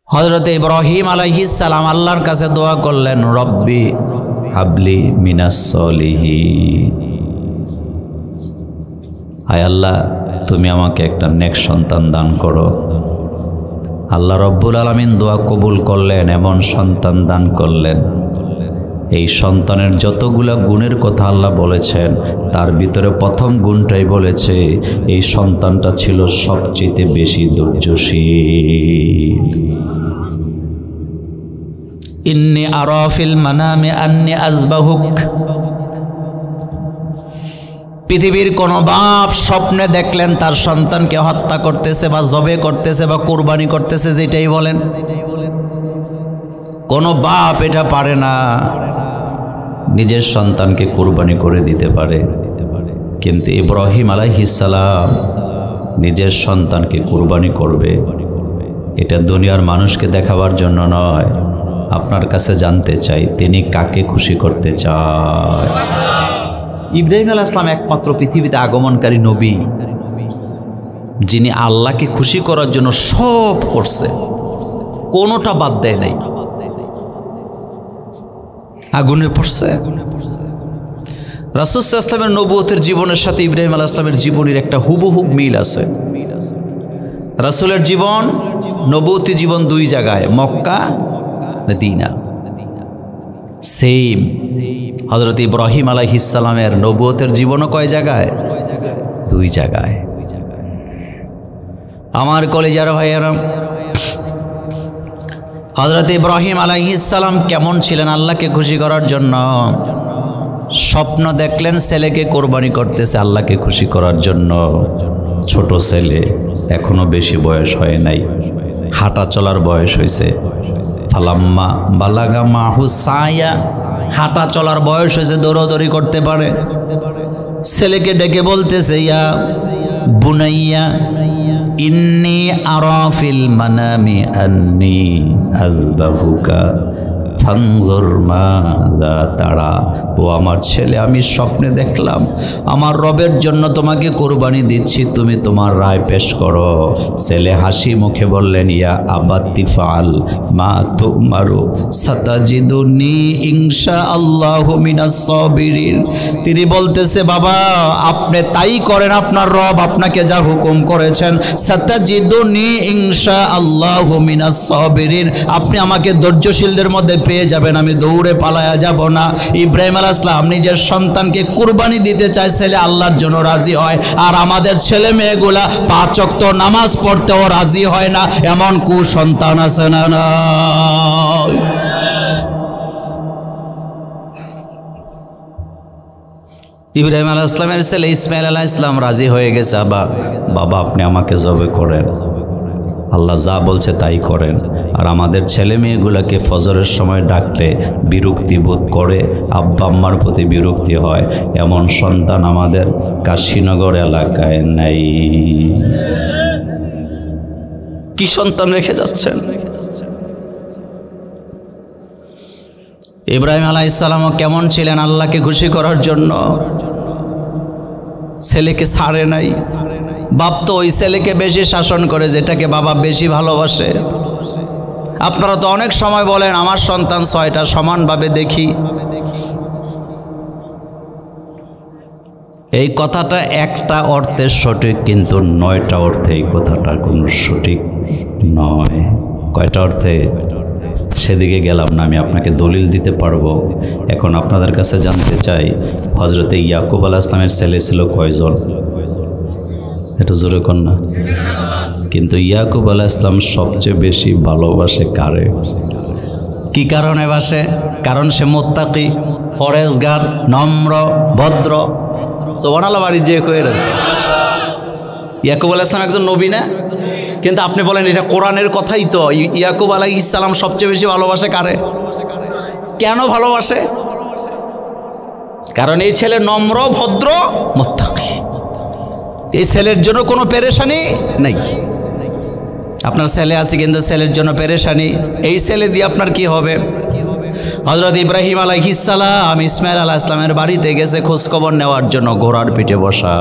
হযরত ইব্রাহিম আলাইহিস সালাম আল্লাহর কাছে দোয়া করলেন, রব্বি হাবলি মিনাস সলিহিন, আয় আল্লাহ তুমি আমাকে একটা নেক সন্তান দান করো। আল্লাহ রব্বুল আলামিন দোয়া কবুল করলেন, এমন সন্তান দান করলেন। এই সন্তানের যতগুলা গুণের কথা আল্লাহ বলেছেন তার ভিতরে প্রথম গুণটাই বলেছে এই সন্তানটা ছিল সবচেয়ে বেশি ধৈর্যশীল। ইন্নী আরা ফিল মানামি আন্নী আযবাহুক। পৃথিবীর কোন বাপ স্বপ্নে দেখলেন তার সন্তানকে হত্যা করতেছে বা জবে করতেছে বা কুরবানি করতেছে, যেটাই বলেন, কোন বাপ এটা পারে না। নিজের সন্তানকে কুরবানি করে দিতে পারে, কিন্তু ইব্রাহিম আলাইহিস সালাম নিজের সন্তানকে কুরবানি করবে, এটা দুনিয়ার মানুষকে দেখাবার জন্য নয়। আপনার কাছে জানতে চাই তিনি কাকে খুশি করতে চায়। ইব্রাহিম আলাইহিস সালাম একমাত্র পৃথিবীতে আগমনকারী নবী যিনি আল্লাহকে খুশি করার জন্য সব করছে, কোনোটা বাদ দেয় নাই। আগুনে পড়ছে। রাসূল সাল্লাল্লাহু আলাইহি ওয়াসাল্লামের নবুয়তের জীবনের সাথে ইব্রাহিম আলাইহিস সালামের জীবনের একটা হুবহু মিল আছে। রাসূলের জীবন, নবুয়তি জীবন দুই জায়গায়, মক্কা মদিনা, সেম। হযরত ইব্রাহিম আলাইহিস সালামের নবুয়তের জীবনও কয় জায়গায়? দুই জায়গায়। আমার কলিজার ভাইয়েরা, হযরত ইব্রাহিম আলাইহিস সালাম কেমন ছিলেন আল্লাহকে খুশি করার জন্য? স্বপ্ন দেখলেন ছেলেকে কোরবানি করতেছে আল্লাহকে খুশি করার জন্য। ছোট ছেলে, এখনো বেশি বয়স হয় নাই, হাঁটা চলার বয়স হয়েছে। ফালাম্মা বালাগা মাহু সায়া, হাঁটা চলার বয়স হয়েছে, দৌড়াদৌড়ি করতে পারে। ছেলেকে ডেকে বলতেছে, ইয়া বুনাইয়া ইন্নী আরা ফিল মানামি আন্নী আযবাহুকা ফানজুর মাযা তারা। ও আমার ছেলে, আমি স্বপ্নে দেখলাম আমার রবের জন্য তোমাকে কুরবানি দিচ্ছি, তুমি তোমার রায় পেশ করো। ছেলে হাসি মুখে বললেন, ইয়া আবাতি ফাল মা তুমারু সাতাজিদুনি ইনশাআল্লাহু মিনাস সাবিরিন। তিনি বলতেছে, বাবা আপনি তাই করেন, আপনার রব আপনাকে যা হুকুম করেছেন, সাতাজিদুনি ইনশাআল্লাহু মিনাস সাবিরিন, আপনি আমাকে ধৈর্যশীলদের মধ্যে পেয়ে যাবেন, আমি দৌড়ে পালায়া যাব না। ইব্রাহিম আলাইহিস সালাম নিজের সন্তানকে কুরবানি দিতে চায়, ছেলে আল্লাহর জন্য রাজি হয়। আর আমাদের ছেলে মেয়েগুলা 5 ওয়াক্ত নামাজ পড়তেও রাজি হয় না, এমন কুসন্তান আছে না? না, ইব্রাহিম আলাইহিস সালামের ছেলে ইসমাইল আলাইহিস সালাম রাজি হয়ে গেছে, বাবা আপনি আমাকে জবে করেন, আল্লাহ যা বলছে তাই করেন। আর আমাদের ছেলে মেয়েগুলোকে ফজরের সময় ডাকলে বিরক্তি বোধ করে, আব্বা আম্মার প্রতি বিরক্তি হয়, এমন সন্তান আমাদের কাশীনগর এলাকায় নাই। কি সন্তান রেখে যাচ্ছেন? ইব্রাহিম আলাইহিস সালামও কেমন ছিলেন আল্লাহকে খুশি করার জন্য? ছেলেকে ছাড়ে নাই। বাপ তো ওই ছেলেকে বেশি শাসন করে যেটাকে বাবা বেশি ভালোবাসে। আপনারা তো অনেক সময় বলেন আমার সন্তান 6টা সমানভাবে দেখি। এই কথাটা একটা অর্থে সঠিক, কিন্তু 9টা অর্থে এই কথাটা কোনো সঠিক নয়। কয়টা অর্থে? সেদিকে গেলাম না, আমি আপনাকে দলিল দিতে পারবো। এখন আপনাদের কাছে জানতে চাই, হযরতে ইয়াকুব আলাইহিস সালামের ছেলে ছিল কয়জন? এটা জোরে কর না। কিন্তু ইয়াকুব আলাইহিস সালাম সবচেয়ে বেশি ভালোবাসে কারে? কি কারণে বাসে? কারণ সে মুত্তাকি, পরেজগার, নম্র, ভদ্র। সুবহানাল্লাহ বাড়ি যে কইরা। ইয়াকুব আলাইহিস সালাম একজন নবী না? কিন্তু আপনি বলেন এটা কোরআনের কথাই তো। ইয়াকুব আলাইহিস সালাম সবচেয়ে বেশি ভালোবাসে কারে? কেন ভালোবাসে? কারণ এই ছেলে নম্র, ভদ্র, মুত্তাকি। এই ছেলের জন্য কোনো পেরেশানি নেই। আপনার ছেলে আছে কিন্তু ছেলের জন্য পেরেশানি, এই ছেলে দিয়ে আপনার কি হবে? হযরত ইব্রাহিম আলাইহিস সালাম ইসমাইল আলাইহিস সালামের বাড়িতে গেছে খোঁজখবর নেওয়ার জন্য। ঘোড়ার পিঠে বসা,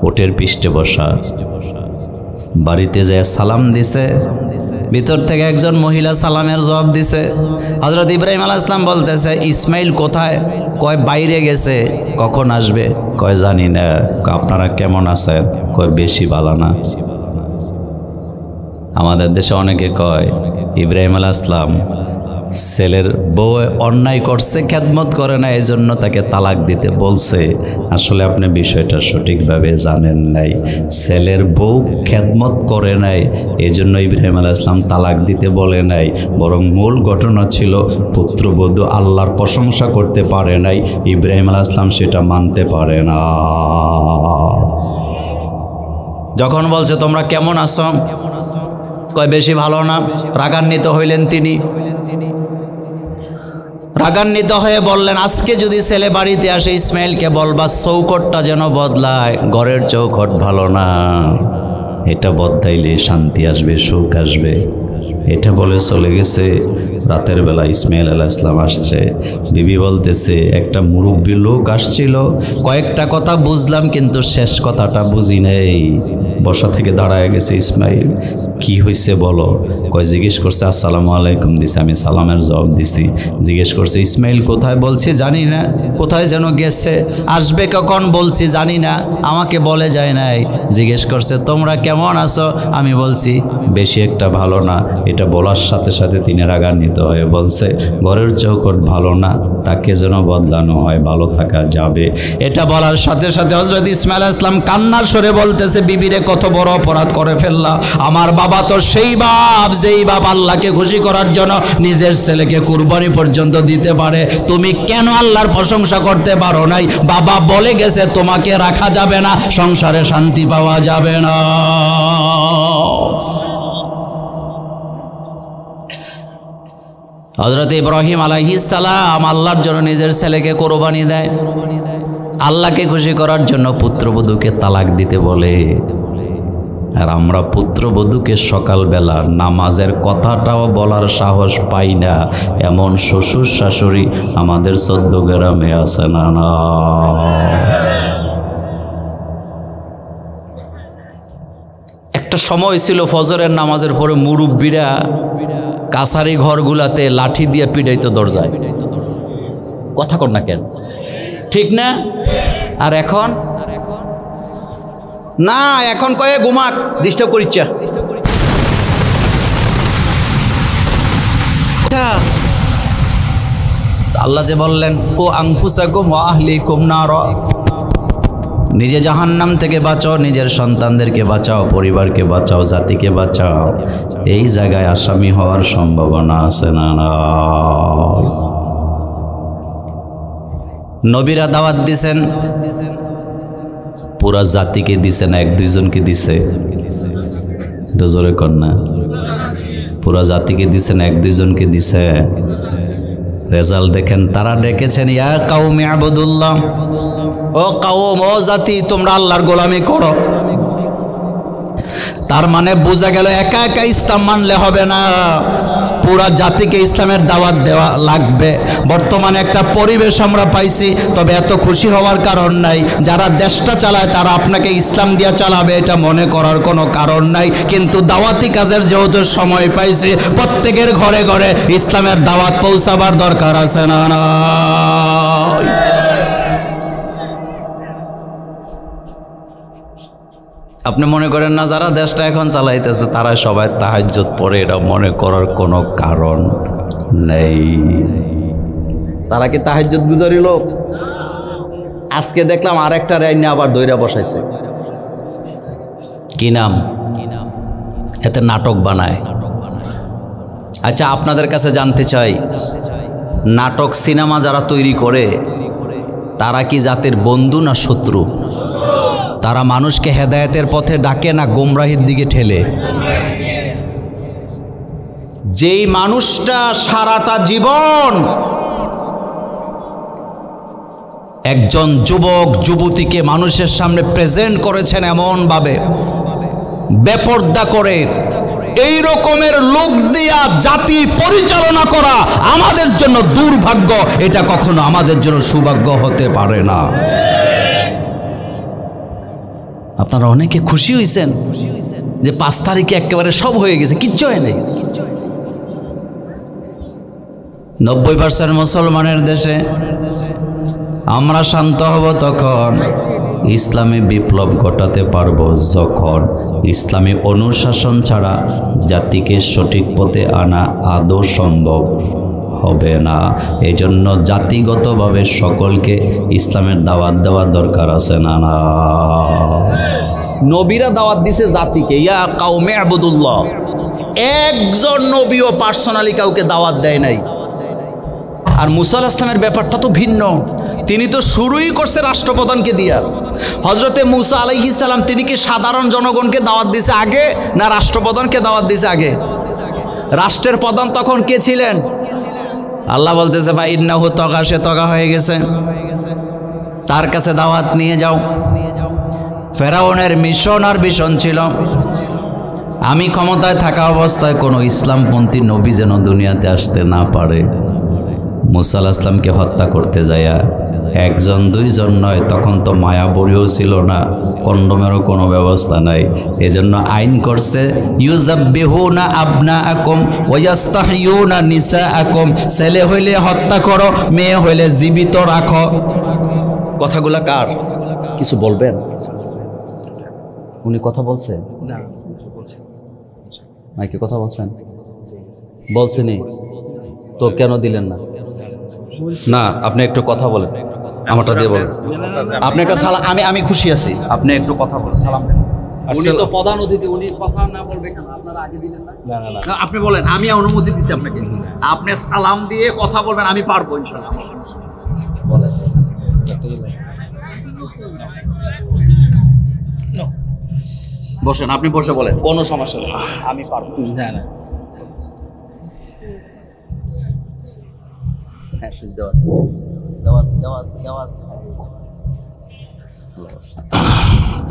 উটের পিষ্টে বসা, বাড়িতে যায় সালাম দিছে, ভিতর থেকে একজন মহিলা সালামের জবাব দিছে। হযরত ইব্রাহিম আলাইহিস সালাম বলতেছে, ইসমাইল কোথায়? কয় বাইরে গেছে। কখন আসবে? কয় জানি না। আপনারা কেমন আছেন? কয় বেশি ভালো না। আমাদের দেশে অনেকে কয় ইব্রাহিম আলাইহিস সালাম ছেলের বউ অন্যায় করছে, খেদমত করে না, এই জন্য তাকে তালাক দিতে বলছে। আসলে আপনি বিষয়টা সঠিকভাবে জানেন নাই। ছেলের বউ খেদমত করে নাই, এই জন্য ইব্রাহিম আলাইহিস সালাম তালাক দিতে বলে নাই, বরং মূল ঘটনা ছিল পুত্রবধূ আল্লাহর প্রশংসা করতে পারে নাই, ইব্রাহিম আলাইহিস সালাম সেটা মানতে পারে না। যখন বলছে তোমরা কেমন আছো, কয় বেশি ভালো না। রাগান্বিত হইলেন তিনি। রাগান্বিত হয়ে বললেন, আজকে যদি ছেলে বাড়িতে আসে ইসমাইলকে বলবা চৌকটটা যেন বদলায়, ঘরের চৌকট ভালো না, এটা বদলাইলে শান্তি আসবে, সুখ আসবে। এটা বলে চলে গেছে। রাতের বেলা ইসমাইল আলাইহিস সালাম আসছে। বিবি বলতেছে, একটা মুরব্বী লোক আসছিল, কয়েকটা কথা বুঝলাম কিন্তু শেষ কথাটা বুঝি নাই। বসা থেকে দাঁড়ায় গেছে ইসমাইল। কি হয়েছে বলো? কয় জিজ্ঞেস করছে আসসালামু আলাইকুম দিছে, আমি সালামের জবাব দিছি। জিজ্ঞেস করছে ইসমাইল কোথায়? বলছি জানি না। কোথায় যেন গেছে। আসবে কখন? বলছি জানি না, আমাকে বলে যায় নাই। জিজ্ঞেস করছে তোমরা কেমন আছো? আমি বলছি বেশি একটা ভালো না। এটা বলার সাথে সাথে তিনি রাগান্বিত হয়ে বলছে, ঘরের চৌকট ভালো না, তাকে যেন বদলানো হয়, ভালো থাকা যাবে। এটা বলার সাথে সাথে হযরত ইসমাইল আলাইহিস সালাম কান্নার স্বরে বলতেছে, বিবিরে কত বড় অপরাধ করে ফেললা। আমার বাবা তো সেই বাপ যেই বাপ আল্লাহকে খুশি করার জন্য নিজের ছেলেকে কুরবানি পর্যন্ত দিতে পারে। তুমি কেন আল্লাহর প্রশংসা করতে পারো নাই? বাবা বলে গেছে তোমাকে রাখা যাবে না, সংসারে শান্তি পাওয়া যাবে না। হযরত ইব্রাহিম আলাইহিস সালাম আল্লাহর জন্য নিজের ছেলেকে কোরবানি দেয়, আল্লাহকে খুশি করার জন্য পুত্রবধূকে তালাক দিতে বলে। আর আমরা পুত্রবধূকে সকালবেলা নামাজের কথাটাও বলার সাহস পাই না, এমন শ্বশুর শাশুড়ি আমাদের 14 গ্রামে আছে না? না, একটা সময় ছিল ফজরের নামাজের পরে মুরব্বীরা কাছারি ঘরগুলাতে লাঠি দিয়ে পিটাইতো দরজায়। কথা কর না কেন? ঠিক না? আর এখন না, এখন কয়ে ঘুমাক, ডিস্টার্ব করিচ্ছা। আল্লাহ যে বললেন ও আনফুসাকুম ওয়া আহলিকুম নার, নিজে জাহান্নাম থেকে বাঁচাও, নিজের সন্তানদেরকে বাঁচাও, পরিবারকে বাঁচাও, জাতিকে বাঁচাও। এই জায়গায় আসামি হওয়ার সম্ভাবনা আছে না? নবীরা দাওয়াত দিছেন, পুরা জাতিকে দিছে না, 1-2জনকে দিছে? জোরে কর না। পুরা জাতিকে দিছে না, 1-2জনকে দিছে? রেজাল্ট দেখেন, তারা ডেকেছেন ইয়া কাউমি আবুদুল্লাহ, ও কাওম, ও জাতি, তোমরা আল্লাহর গোলামি করো। তার মানে বোঝা গেল একা একা ইসলাম মানলে হবে না, পুরা জাতিকে ইসলামের দাওয়াত দেওয়া লাগবে। বর্তমানে একটা পরিবেশ আমরা পাইছি, তবে এত খুশি হওয়ার কারণ নাই। যারা দেশটা চালায় তারা আপনাকে ইসলাম দিয়ে চালাবে এটা মনে করার কোনো কারণ নাই। কিন্তু দাওয়াতি কাজের যেহেতু সময় পাইছি, প্রত্যেকের ঘরে ঘরে ইসলামের দাওয়াত পৌঁছাবার দরকার আছে না? আপনি মনে করেন না যারা দেশটা এখন চালাইতেছে তারা সবাই তাহাজ্জুদ পড়ে, এটা মনে করার কোনো কারণ নেই। তারা কি তাহাজ্জুদ গুজারি লোক? আজকে দেখলাম আরেকটা রাইনে আবার দইরা বসাইছে। কি নাম? এতে নাটক বানায়। আচ্ছা, আপনাদের কাছে জানতে চাই, নাটক সিনেমা যারা তৈরি করে তারা কি জাতির বন্ধু না শত্রু? তারা মানুষকে হেদায়েতের পথে ডাকে না গোমরাহির দিকে ঠেলে? যেই মানুষটা সারাটা জীবন একজন যুবক যুবতীকে মানুষের সামনে প্রেজেন্ট করেছেন এমনভাবে বেপরদা করে, এই রকমের লোক দিয়া জাতি পরিচালনা করা আমাদের জন্য দুর্ভাগ্য, এটা কখনো আমাদের জন্য সৌভাগ্য হতে পারে না। আপনারা অনেকে খুশি হয়েছেন, যে 5 তারিখে একেবারে সব হয়ে গেছে, কিচ্ছু হয় নাই। 90% মুসলমানের দেশে আমরা শান্ত হব তখন, ইসলামী বিপ্লব ঘটাতে পারবো যখন ইসলামী অনুশাসন ছাড়া জাতিকে সঠিক পথে আনা আদৌ সম্ভব হবে না। এই জন্য জাতিগতভাবে সকলকে ইসলামের দাওয়াত দেওয়ার দরকার আছে না? না, নবীরা দাওয়াত দিছে জাতিকে, ইয়া কাউমে আবুদুল্লাহ। একজন নবীও পার্সোনালি কাউকে দাওয়াত দেয় নাই। আর মুসা আলাইহিস সালামের ব্যাপারটা তো ভিন্ন, তিনি তো শুরুই করছে রাষ্ট্রপ্রধানকে দিয়া। হজরতে মুসা আলাইহিস সালাম তিনি কি সাধারণ জনগণকে দাওয়াত দিছে আগে, না রাষ্ট্রপ্রধানকে দাওয়াত দিছে আগে? রাষ্ট্রের প্রধান তখন কে ছিলেন? আল্লাহ বলতেছে ভাই ইন্নাহু তগা, সে তগা হয়ে গেছে, তার কাছে দাওয়াত নিয়ে যাও। ফেরাউনের মিশন আর ভিশন ছিল, আমি ক্ষমতায় থাকা অবস্থায় কোনো ইসলামপন্থী নবী যেন দুনিয়াতে আসতে না পারে। মুসা আলাইহিস সালামকে হত্যা করতে যায়া একজন দুইজন নয়, তখন তো মায়া বড়িও ছিল না, কন্ডোমেরও কোনো ব্যবস্থা নাই। এজন্য আইন করছে ইউযাব্বিহুনা আবনাআকুম ওয়া ইস্তাহইয়ুনা নিসাআকুম, ছেলে হইলে হত্যা করো, মেয়ে হইলে জীবিত রাখো। কথাগুলা কার? কিছু বলবেন? উনি কথা বলছে? মাইকে কথা বলছেন? বলছেনই তো, কেন দিলেন না? না, আপনি একটু কথা বলেন, আমারটা দিয়ে বলেন। আপনার কাছে আমি খুশি আছি, আপনি একটু কথা বলেন, সালাম দেন। উনি তো প্রধান অতিথি, উনি কথা না বলবে কেন? আপনারা আগে দিলেন না? না, আপনি বলেন, আমি অনুমতি দিচ্ছি আপনাকে, আপনি সালাম দিয়ে কথা বলবেন, আমি পারবো ইনশাআল্লাহ। বলেন। বসেন, আপনি বসে বলেন, কোনো সমস্যা নেই, আমি পারবো। না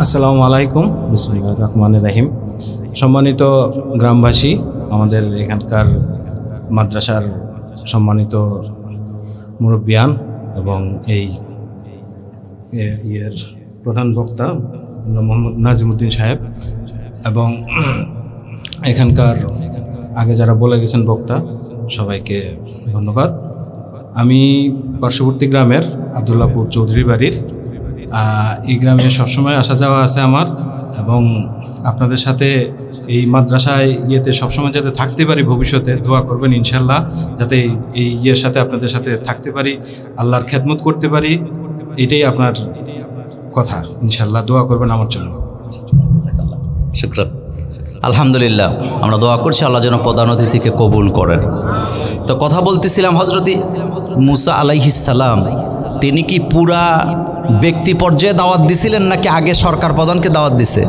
আসসালামু আলাইকুম, বিসমিল্লাহির রহমানির রহিম। সম্মানিত গ্রামবাসী, আমাদের এখানকার মাদ্রাসার সম্মানিত মুরব্বিয়ান এবং এই ইয়ের প্রধান বক্তা মোহাম্মদ নাজিমউদ্দিন সাহেব এবং এখানকার আগে যারা বলে গেছেন বক্তা, সবাইকে ধন্যবাদ। আমি পার্শ্ববর্তী গ্রামের আব্দুল্লাহপুর চৌধুরী বাড়ির। এই গ্রামে সবসময় আসা যাওয়া আছে আমার, এবং আপনাদের সাথে এই মাদ্রাসায় ইয়েতে সবসময় যাতে থাকতে পারি, ভবিষ্যতে দোয়া করবেন ইনশাল্লাহ, যাতে এই ইয়ের সাথে আপনাদের সাথে থাকতে পারি, আল্লাহর খেদমত করতে পারি, এটাই আপনার কথা। ইনশাল্লাহ দোয়া করবেন আমার জন্য। শুকরান। আলহামদুলিল্লাহ, আমরা দোয়া করছি আল্লাহ যেন প্রধান অতিথিকে কবুল করেন। তো কথা বলতেছিলাম, হজরত মুসা আলাইহিস সালাম তিনি কি পুরা ব্যক্তি পর্যায়ে দাওয়াত দিছিলেন, নাকি আগে সরকার প্রধানকে দাওয়াত দিছে?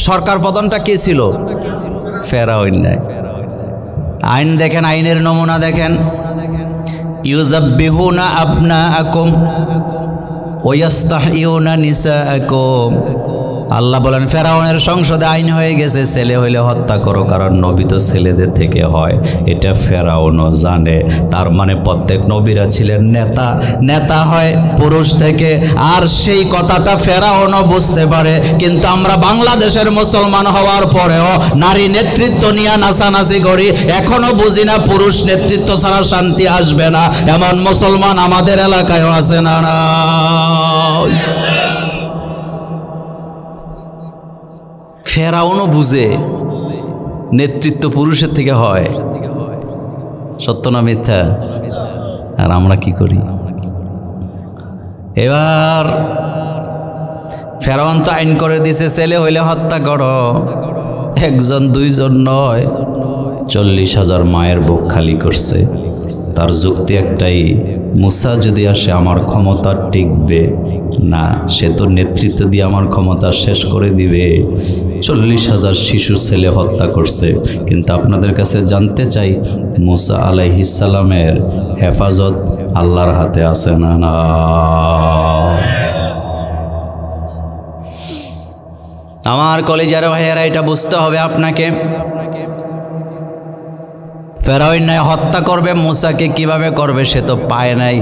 সরকার প্রধানটা কে ছিল? ফেরাউন। আইন দেখেন, আইনের নমুনা দেখেন, ইউযাব্বিহুনা আবনাআকুম ওয়া ইস্তাহইয়ুনা নিসাআকুম। আল্লাহ বলেন ফেরাউনের সংসদে আইন হয়ে গেছে, ছেলে হইলে হত্যা করো, কারণ নবী তো ছেলেদের থেকে হয়, এটা ফেরাউনও জানে। তার মানে প্রত্যেক নবীরা ছিলেন নেতা, নেতা হয় পুরুষ থেকে, আর সেই কথাটা ফেরাউনও বুঝতে পারে। কিন্তু আমরা বাংলাদেশের মুসলমান হওয়ার পরেও নারী নেতৃত্ব নিয়ে নাচানাচি করি, এখনো বুঝি না পুরুষ নেতৃত্ব ছাড়া শান্তি আসবে না। এমন মুসলমান আমাদের এলাকায়ও আছে না? না, ফেরাউনও বুঝে নেতৃত্ব পুরুষের থেকে হয়। সত্য না মিথ্যা? আর আমরা কি করি? এবার ফেরাউন তো আইন করে দিছে, ছেলে হইলে হত্যা করো। একজন দুইজন নয়, 40,000 মায়ের বুক খালি করছে। তার যুক্তি একটাই, মুসা যদি আসে আমার ক্ষমতা টিকবে না, সে তো নেতৃত্ব দিয়ে আমার ক্ষমতা শেষ করে দিবে। 40,000 শিশু ছেলে হত্যা করছে। কিন্তু আপনাদের কাছে জানতে চাই, মুসা আলাইহিস সালামের হেফাজত আল্লাহর হাতে আছে না? না, আমার কলেজের ভাইয়েরা এটা বুঝতে হবে আপনাকে। ফেরাউন নাই হত্যা করবে, মুসাকে কিভাবে করবে সে তো পায় নাই।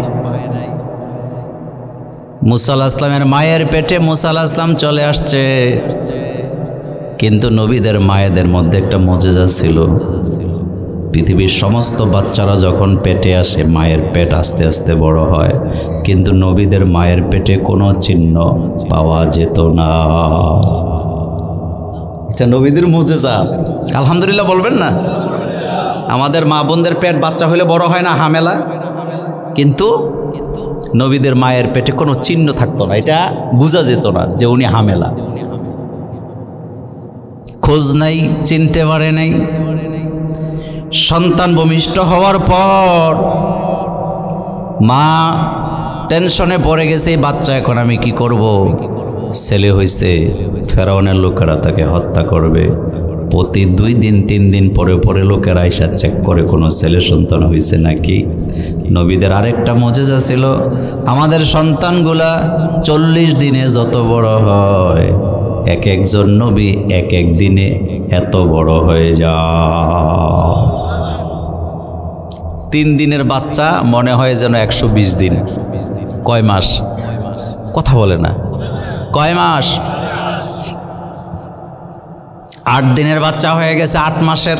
মুসা আলাইহিস সালামের মায়ের পেটে মুসা আলাইহিস সালাম চলে আসছে। কিন্তু নবীদের মায়েদের মধ্যে একটা মুজিজা ছিল। পৃথিবীর সমস্ত বাচ্চারা যখন পেটে আসে, মায়ের পেট আস্তে আস্তে বড় হয়, কিন্তু নবীদের মায়ের পেটে কোনো চিহ্ন পাওয়া যেত না। এটা নবীদের মুজিজা। আলহামদুলিল্লাহ বলবেন না? আমাদের মা বোনদের পেট বাচ্চা হলে বড় হয় না, হামেলা, কিন্তু নবীদের মায়ের পেটে কোনো চিহ্ন থাকতো না, এটা বোঝা যেত না যে উনি হামেলা। খোঁজ নাই, চিনতে পারে নাই। সন্তান ভূমিষ্ঠ হওয়ার পর মা টেনশনে পড়ে গেছে, বাচ্চা এখন আমি কি করব। ছেলে হয়েছে, ফেরাউনের লোকেরা তাকে হত্যা করবে। প্রতি 2 দিন 3 দিন পরে পরে লোকেরা আইসা চেক করে কোনো ছেলে সন্তান হয়েছে নাকি। নবীদের আরেকটা মুজিজা ছিল, আমাদের সন্তানগুলা 40 দিনে যত বড় হয়, এক একজন নবী এক এক দিনে এত বড় হয়ে যায়। 3 দিনের বাচ্চা মনে হয় যেন 120 দিন। কয় মাস? কথা বলে না, কয় মাস? 8 দিনের বাচ্চা হয়ে গেছে 8 মাসের।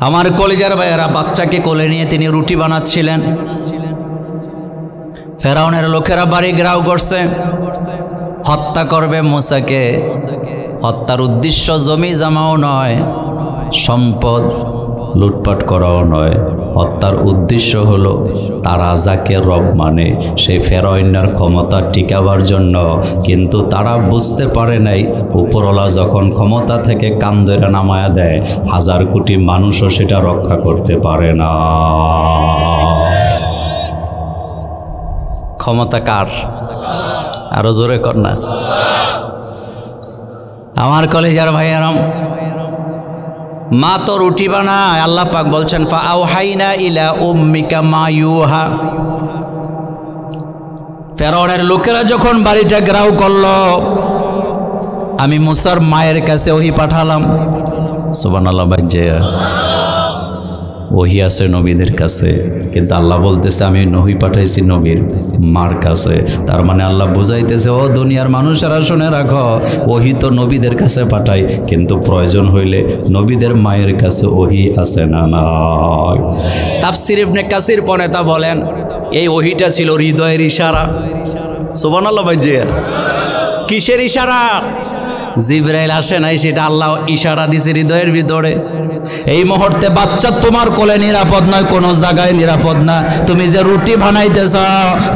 আমার কলিজার ভাইয়েরা, বাচ্চাকে কোলে নিয়ে তিনি রুটি বানাচ্ছিলেন। ফেরাউনের লোকেরা বাড়ি ঘেরাও করছে, হত্যা করবে মুসাকে। হত্যার উদ্দেশ্য জমি জমাও নয়, সম্পদ লুটপাট করাও নয়। হত্যার উদ্দেশ্য হলো তারা যাকে রব মানে সেই ফেরাউনের ক্ষমতা টিকাবার জন্য। কিন্তু তারা বুঝতে পারে নাই, উপরওয়ালা যখন ক্ষমতা থেকে কান ধরে নামায়া দেয়, 1000 কোটি মানুষও সেটা রক্ষা করতে পারে না। ক্ষমতা কার? আরো জোরে কর না। আমার কলেজার ভাইয়ারাম, মা তো রুটি বানায়, আল্লাহ পাক বলছেন ফাআওহাইনা ইলা উম্মিকা মা ইউহা। ফেরাউনের লোকেরা যখন বাড়িটা ঘেরাও করলো, আমি মুসার মায়ের কাছে ওহী পাঠালাম। সুবহানাল্লাহ। বাজে ওহী আছে নবীদের কাছে, কিন্তু আল্লাহ বলতেছে আমি ওহী পাঠাইছি নবীর মার কাছে। তার মানে আল্লাহ বুঝাইতেছে, ও দুনিয়ার মানুষেরা শুনে রাখো, ওহী তো নবীদের কাছে পাঠাই, কিন্তু প্রয়োজন হইলে নবীদের মায়ের কাছে ওহী আছে না নাই। তাফসীর ইবনে কাসির পনেতা বলেন, এই ওহীটা ছিল হৃদয়ের ইশারা। সুবহানাল্লাহ। বাজে কিসের ইশারা? জিবরাইল আসে নাই, সেটা আল্লাহ ইশারা দিছে হৃদয়ের ভিতরে। এই মুহূর্তে বাচ্চা তোমার কোলে নিরাপদ নয়, কোনো জায়গায় নিরাপদ না। তুমি যে রুটি বানাইতেছ,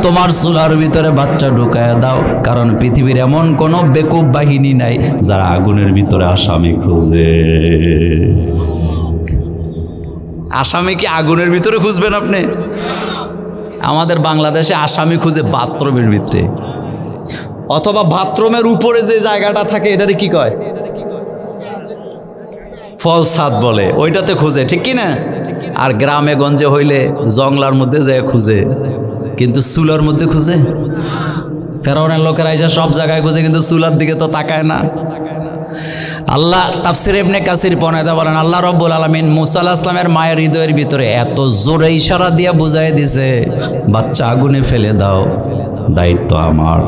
তোমার চুলার ভিতরে বাচ্চা ঢুকায় দাও, কারণ পৃথিবীর এমন কোনো বেকুব বাহিনী নাই যারা আগুনের ভিতরে আসামি খুঁজে। আসামি কি আগুনের ভিতরে খুঁজবেন আপনি? আমাদের বাংলাদেশে আসামি খুঁজে বাথরুমের ভিতরে, অথবা বাথরুমের উপরে যে জায়গাটা থাকে এটারে কি কয়? ফলসাদ বলে, ওইটাতে খুঁজে, ঠিক কি না? আর গ্রামে গঞ্জে হইলে জঙ্গলার মধ্যে যায় খুঁজে, কিন্তু চুলার মধ্যে খুঁজে। ফেরাউনের লোকেরা এসে সব জায়গায় খুঁজে, কিন্তু চুলার দিকে তো তাকায় না। আল্লাহ তাফসীর ইবনে কাসির পনেতা বলেন, আল্লাহ রব্বুল আলামিন মুসা আলাইহিস সালামের মায়ের হৃদয়ের ভিতরে এত জোরে ইশারা দিয়া বুঝাই দিছে, বাচ্চা আগুনে ফেলে দাও, দায়িত্ব আমার।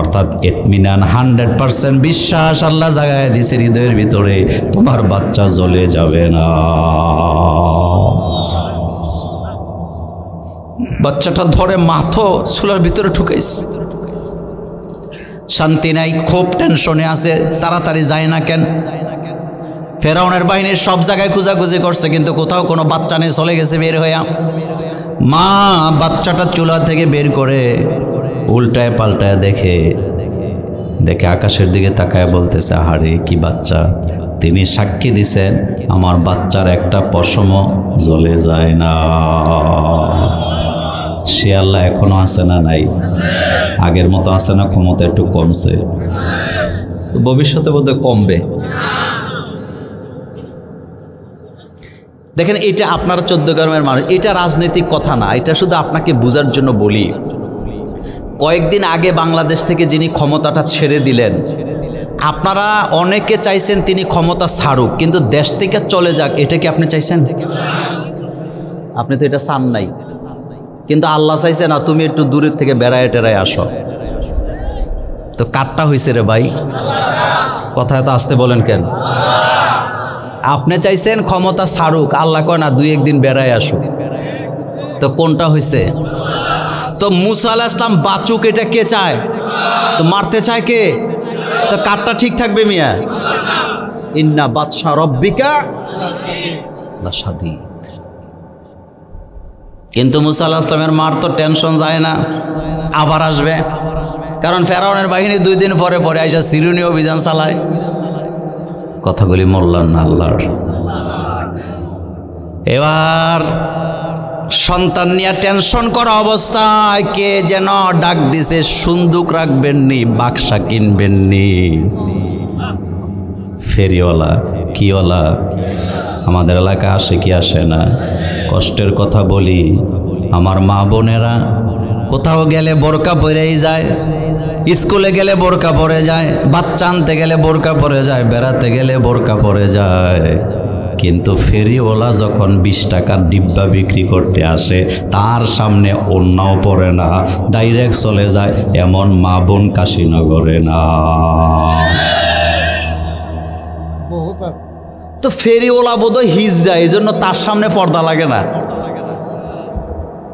অর্থাৎ ইতমিনান 100% বিশ্বাস আল্লাহ জাগায় দিছে হৃদয়ের ভিতরে, তোমার বাচ্চা জ্বলে যাবে না। বাচ্চাটা ধরে মাথো চুলার ভিতরে ঠুকাইছে। শান্তি নাই, খুব টেনশনে আছে, তাড়াতাড়ি যায় না কেন? ফেরাউনের বাহিনীর সব জায়গায় খোঁজাখুঁজি করছে, কিন্তু কোথাও কোনো বাচ্চা নেই, চলে গেছে বের হইয়া। মা বাচ্চাটা চুলা থেকে বের করে উল্টায় পাল্টায় দেখে আকাশের দিকে তাকায় বলতেছে, আহারে কি বাচ্চা। তিনি সাক্ষী দিছেন, আমার বাচ্চার একটা পশমও জ্বলে যায় না। সে আল্লাহ এখনো আছে না নাই? আগের মতো আছে না? ক্ষমতা একটু কমছে, ভবিষ্যতে বোধহয় কমবে। দেখেন, এটা আপনারা 14 গ্রামের মানুষ, এটা রাজনৈতিক কথা না, এটা শুধু আপনাকে বোঝার জন্য বলি। কয়েকদিন আগে বাংলাদেশ থেকে যিনি ক্ষমতাটা ছেড়ে দিলেন, আপনারা অনেকে চাইছেন তিনি ক্ষমতা ছাড়ুক, কিন্তু দেশ থেকে চলে যাক, এটা কি আপনি চাইছেন? আপনি তো এটা চান নাই, কিন্তু আল্লাহ চাইছে না তুমি একটু দূরের থেকে বেড়ায় টেরায় আসো। তো কারটা হয়েছে রে ভাই? কথা এত আসতে বলেন কেন? আপনি চাইছেন ক্ষমতা ছাড়ুক, আল্লাহ কয় না 2-1 দিন বেড়ায় আসুক। তো কোনটা হয়েছে? তো মুসা আলাইহিস সালাম বাঁচুক এটা কে চায়? তো মারতে চায় কে? তো কারটা ঠিক থাকবে মিয়া? ইন্না বাতশা রব্বিকা লাশাদীদ। কিন্তু মুসা আলাইহিস সালামের মার তো টেনশন যায় না, আবার আসবে। কারণ ফেরাউনের বাহিনী 2 দিন পরে পরে আইসা সিরিয়ানি অভিযান চালায়। কথাগুলি মোল্লার না আল্লাহর। এবার সন্তান নিয়ে টেনশন করা অবস্থায় কে যেন ডাক দিছে, সুন্দুক রাখবেননি, বাক্সা কিনবেননি। ফেরিওয়ালা, কিওয়ালা আমাদের এলাকায় আসে কি আসে না? কষ্টের কথা বলি, আমার মা বোনেরা কোথাও গেলে বোরকা পরেই যায়, স্কুলে গেলে বোরকা পরে যায়, বাচ্চা আনতে গেলে বোরকা পরে যায়, বেড়াতে গেলে বোরকা পরে যায়। কিন্তু ফেরিওয়ালা যখন 20 টাকার ডিব্বা বিক্রি করতে আসে, তার সামনে ওড়নাও পরে না, ডাইরেক্ট চলে যায়। এমন মা বোন কাশীনগরে না। তো ফেরিওয়ালা বোধহয় হিজড়া, এই জন্য তার সামনে পর্দা লাগে না।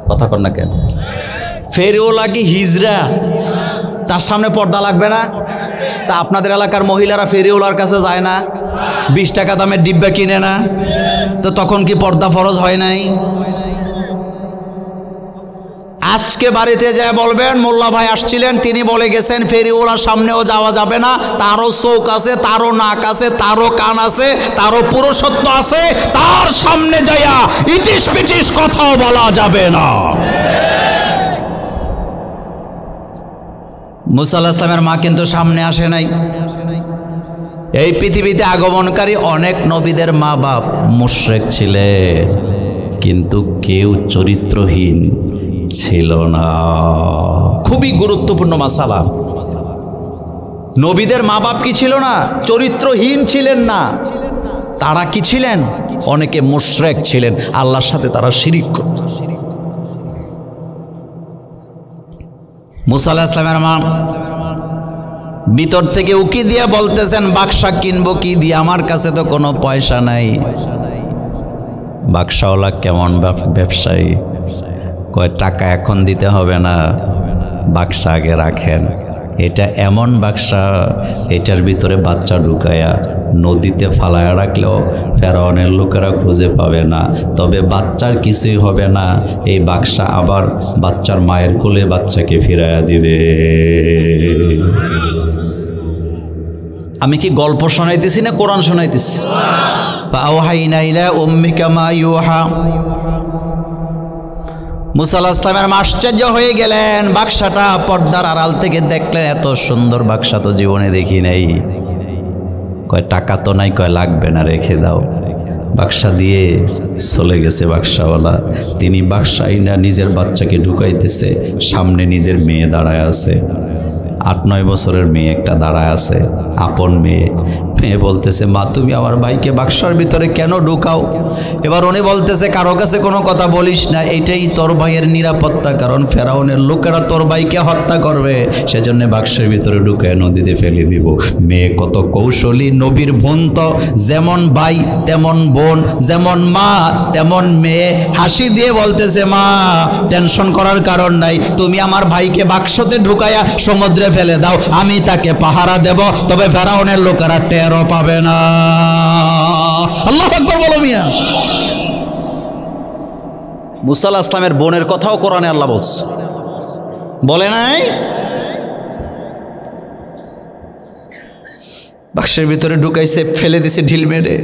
কথা কর না কেন? ফেরিওয়ালা কি হিজড়া? তার সামনে পর্দা লাগবে না? তা আপনাদের এলাকার মহিলারা ফেরিওয়ালার কাছে যায় না? 20 টাকা দামের ডিব্বা কিনে না? তো তখন কি পর্দা ফরজ হয় নাই? আজকে বাড়িতে যায় বলবেন মোল্লা ভাই আসছিলেন, তিনি বলে গেছেন ফেরিওয়ালার সামনেও যাওয়া যাবে না, তারও চোখ আছে, তারও নাক আছে, তারও কান আছে, তারও পুরুষত্ব আছে, তার সামনে যাইয়া ইটিস পিটিস কথাও বলা যাবে না। মুসা আলাইহিস সালামের মা কিন্তু সামনে আসে নাই। এই পৃথিবীতে আগমনকারী অনেক নবীদের মা বাপ মুশরিক ছিলেন, কিন্তু কেউ চরিত্রহীন ছিল না। খুবই গুরুত্বপূর্ণ মাসালা। নবীদের মা বাপ কি ছিল না? চরিত্রহীন ছিলেন না। তারা কি ছিলেন? অনেকে মুশরিক ছিলেন, আল্লাহর সাথে তারা শিরিক করত। মুসা আলাইহিস সালামের মা ভিতর থেকে উকি দিয়ে বলতেছেন, বাক্সা কিনবো কি দিয়ে? আমার কাছে তো কোনো পয়সা নাই। বাক্সাওয়ালা কেমন ব্যবসায়ী, কয় টাকা এখন দিতে হবে না, বাক্সা আগে রাখেন। এটা এমন বাক্সা, এটার ভিতরে বাচ্চা ঢুকায়া নদীতে ফালায়া রাখলেও ফেরাউনের লোকেরা খুঁজে পাবে না। তবে বাচ্চার কিছুই হবে না, এই বাক্সা আবার বাচ্চার মায়ের কোলে বাচ্চাকে ফিরাইয়া দিবে। আমি কি গল্প শোনাইতেছি না কোরআন শোনাইতেছি? ফাআওহাইনা ইলা উম্মিকা মা ইউহা। মুসা আলাইহিস সালামের মা আশ্চর্য হয়ে গেলেন, বাক্সাটা পর্দার আড়াল থেকে দেখলেন, এত সুন্দর বাক্সা তো জীবনে দেখি নাই। কয় টাকা তো নাই, কয় লাগবে না, রেখে দাও। বাক্সা দিয়ে চলে গেছে বাক্সাওয়ালা। তিনি বাক্সাই না নিজের বাচ্চাকে ঢুকাইতেছে, সামনে নিজের মেয়ে দাঁড়ায় আছে, 8-9 বছরের মেয়ে একটা দাঁড়ায় আছে, আপন মেয়ে। মেয়ে বলতেছে, মা তুমি আমার ভাইকে বাক্সার ভিতরে কেন ঢুকাও? এবার উনি বলতেছে, কারো কাছে কোনো কথা বলিস না, এইটাই তোর ভাইয়ের নিরাপত্তা, কারণ ফেরাউনের লোকেরা তোর ভাইকে হত্যা করবে, সেজন্য বাক্সের ভিতরে ঢুকায় নদীতে ফেলে দিব। মেয়ে কত কৌশলী, নবীর বোন তো, যেমন ভাই তেমন বোন, যেমন মা তেমন মেয়ে। হাসি দিয়ে বলতেছে, মা টেনশন করার কারণ নাই, তুমি আমার ভাইকে বাক্সতে ঢুকায়া সমুদ্রে ফেলে দাও, আমি তাকে পাহারা দেব, তবে ফেরাউনের লোকেরা টেরও পাবে না। আল্লাহু আকবার বলো মিয়া। মুসা আলাইহিস সালামের বোনের কথাও কোরআনে আল্লাহ বলছে, বলে নাই? বাক্সের ভিতরে ঢুকাইছে, ফেলে দিছে ঢিল মেরে।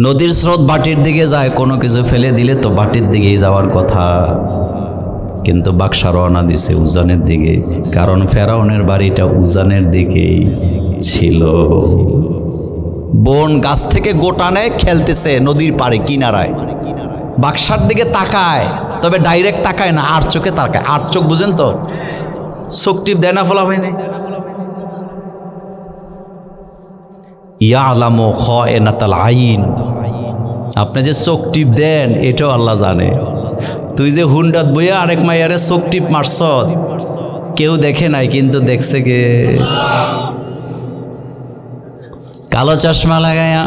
নদীর স্রোত বাটির দিকে যায়, কোনো কিছু ফেলে দিলে তো বাটির দিকেই যাওয়ার কথা, কিন্তু বাক্সা রওনা দিছে উজানের দিকে, কারণ ফেরাউনের বাড়িটা উজানের দিকেই ছিল। বোন গাছ থেকে গোটা নেয়, খেলতেছে নদীর পাড়ে কিনারায়, বাক্সার দিকে তাকায়, তবে ডাইরেক্ট তাকায় না, আর চোখে তাকায়। আর চোখ বুঝেন তো, চোখ টিপ দেয় না ফলা হয়নি। ইয়ালামু খায়নাতাল আইন, আপনি যে চোখ টিপ দেন এটাও আল্লাহ জানে। তুই যে হুন্ডাত বইয়া আরেক মাইয়ারে চোখ টিপ মারছ, কেউ দেখে নাই, কিন্তু দেখছে কে? কালো চশমা লাগায়া,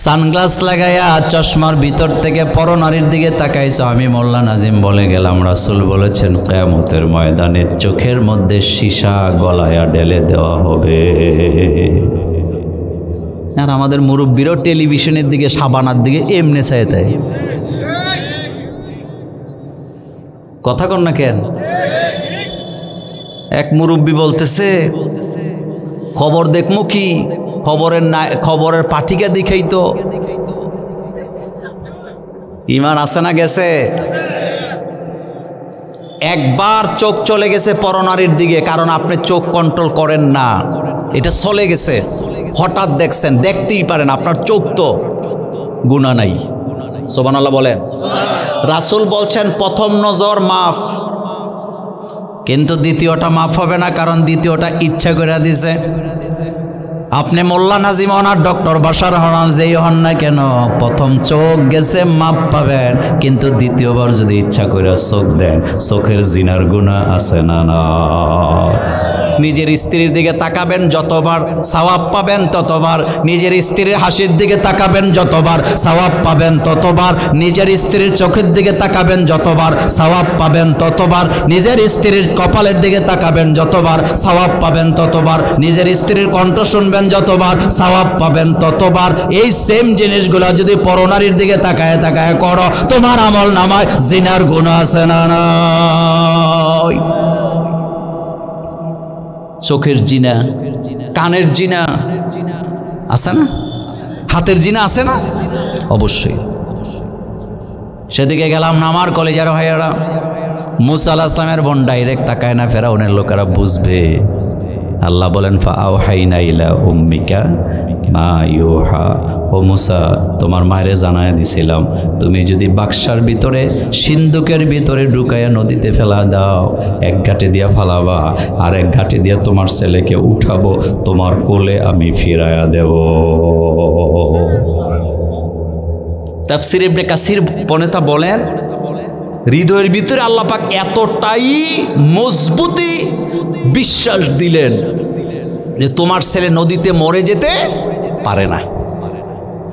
সানগ্লাস লাগায়া চশমার ভিতর থেকে পরনারীর দিকে তাকাইছো। আমি মোল্লা নাজিম বলে গেলাম, রাসূল বলেছেন কিয়ামতের ময়দানে চোখের মধ্যে সীসা গলায়া ঢেলে দেওয়া হবে। আর আমাদের মুরব্বীরাও টেলিভিশনের দিকে, সাবানার দিকে এমনি চায়, তাই কথা কন না কেন? এক মুরব্বী বলতেছে, খবর দেখমু কি, খবরের পাঠিকা দেখাই তো। ইমান আছে না গেছে? একবার চোখ চলে গেছে পরনারীর দিকে, কারণ আপনি চোখ কন্ট্রোল করেন না, এটা চলে গেছে। হঠাৎ দেখছেন, দেখতেই পারেন, আপনার চোখ তো গুনাহ নাই। সুবহানাল্লাহ বলেন। রাসূল বলছেন প্রথম নজর মাফ, কিন্তু দ্বিতীয়টা মাফ হবে না, কারণ দ্বিতীয়টা ইচ্ছা করে দিছে। আপনি মোল্লা নাজিম হন আর ডক্টর বাশার হন, যেই হন না কেন, প্রথম চোখ গেছে মাফ পাবেন, কিন্তু দ্বিতীয়বার যদি ইচ্ছা করে চোখ দেন, চোখের জিনার গুনাহ আছে না? না। নিজের স্ত্রীর দিকে তাকাবেন, যতবার সওয়াব পাবেন ততবার। নিজের স্ত্রীর হাসির দিকে তাকাবেন, যতবার সওয়াব পাবেন ততবার। নিজের স্ত্রীর চোখের দিকে তাকাবেন, যতবার সওয়াব পাবেন ততবার। নিজের স্ত্রীর কপালের দিকে তাকাবেন, যতবার সওয়াব পাবেন ততবার। নিজের স্ত্রীর কণ্ঠ শুনবেন, যতবার সওয়াব পাবেন ততবার। এই সেম জিনিসগুলো যদি পরনারীর দিকে তাকায় তাকায় করো, তোমার আমল নামায় জিনার গুনাহ আছে না? নাই। চোখের জিনা, কানের জিনা আছে না? হাতের জিনা আছে না? অবশ্যই। সেদিকে গেলাম না আমার কলেজের ভাইয়েরা। মুসা আলাইহিস সালামের বোন ডাইরেক্ট তাকায় না, ফেরাউনের লোকেরা বুঝবে। আল্লাহ বলেন ফাআওহাইনা ইলা উম্মিকা মা ইউহা। ও মুসা, তোমার মায়েরে জানায় দিছিলাম, তুমি যদি বাক্সার ভিতরে, সিন্ধুকের ভিতরে ঢুকাইয়া নদীতে ফেলা দাও, এক ঘাটে দিয়া ফালাবা, আর এক ঘাটে দিয়া তোমার ছেলেকে উঠাবো, তোমার কোলে আমি ফিরাইয়া দেব। তাফসীর ইবনে কাসির পনেতা বলেন, হৃদয়ের ভিতরে আল্লাহ পাক এতটাই মজবুতি বিশ্বাস দিলেন যে তোমার ছেলে নদীতে মরে যেতে পারে না।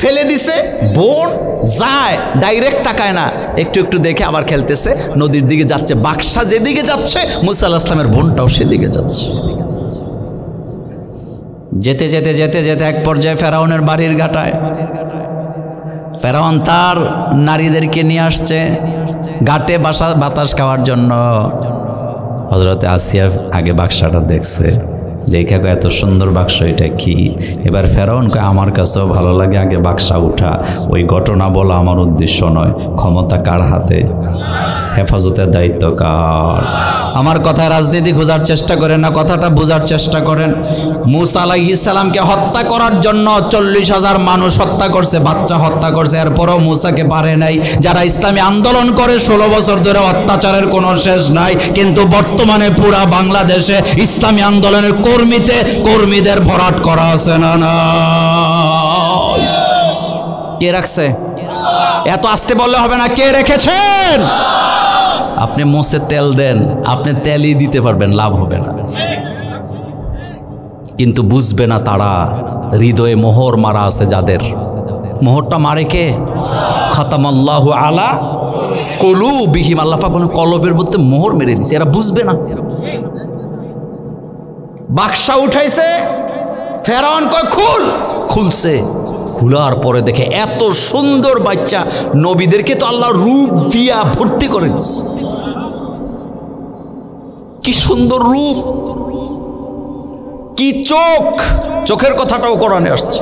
ফেলে দিছে, বোন যায়, ডাইরেক্ট তাকায় না, একটু একটু দেখে আবার খেলতেছে, নদীর দিকে যাচ্ছে। বাক্সা যেদিকে যাচ্ছে, মুসা আলাইহিস সালামের বোনটাও সেদিকে যাচ্ছে। যেতে যেতে যেতে যেতে এক পর্যায়ে ফেরাউনের বাড়ির ঘাটায় ফেরাউন তার নারীদেরকে নিয়ে আসছে ঘাটে বাতাস খাওয়ার জন্য। হযরতে আসিয়া আগে বাক্সাটা দেখছে, দেখে এত সুন্দর বাক্স, এটা কি? এবার ফেরাউন কয়, আমার কাছেও ভালো লাগে, আগে বাক্সা উঠা। ওই ঘটনা বলা আমার উদ্দেশ্য নয়। ক্ষমতা কার হাতে? হেফাজতের দায়িত্ব কার? আমার কথায় রাজনীতি খোঁজার চেষ্টা করেন না, কথাটা বোঝার চেষ্টা করেন। মুসা আলাইহিস সালামকে হত্যা করার জন্য 40,000 মানুষ হত্যা করছে, বাচ্চা হত্যা করছে, এরপরও মুসাকে পারে নাই। যারা ইসলামী আন্দোলন করে 16 বছর ধরে, অত্যাচারের কোনো শেষ নাই, কিন্তু বর্তমানে পুরা বাংলাদেশে ইসলামী আন্দোলনের কর্মীদের ভরাট করা আছে না? না। কে রাখছে? এত আসতে বললে হবে না, কে রেখেছেন? আপনি মোষে তেল দেন, আপনি তেলই দিতে পারবেন, লাভ হবে না। কিন্তু বুঝবে না তারা, হৃদয়ে মোহর মারা আছে যাদের। মোহরটা মারে কে? খাতামাল্লাহু আলা কুলুবিহিম। আল্লাহ পাক কলবের মধ্যে মোহর মেরে দিয়েছে, এরা বুঝবে না। বাক্সা উঠাইছে, ফেরাউন কয় খুল, খুলছে। খোলার পরে দেখে এত সুন্দর বাচ্চা। নবীদেরকে তো আল্লাহ রূপ দিয়া ভর্তি করে দিচ্ছে। কি সুন্দর রূপ, কি চোখ, চোখের কথাটাও কোরআনে আসছে।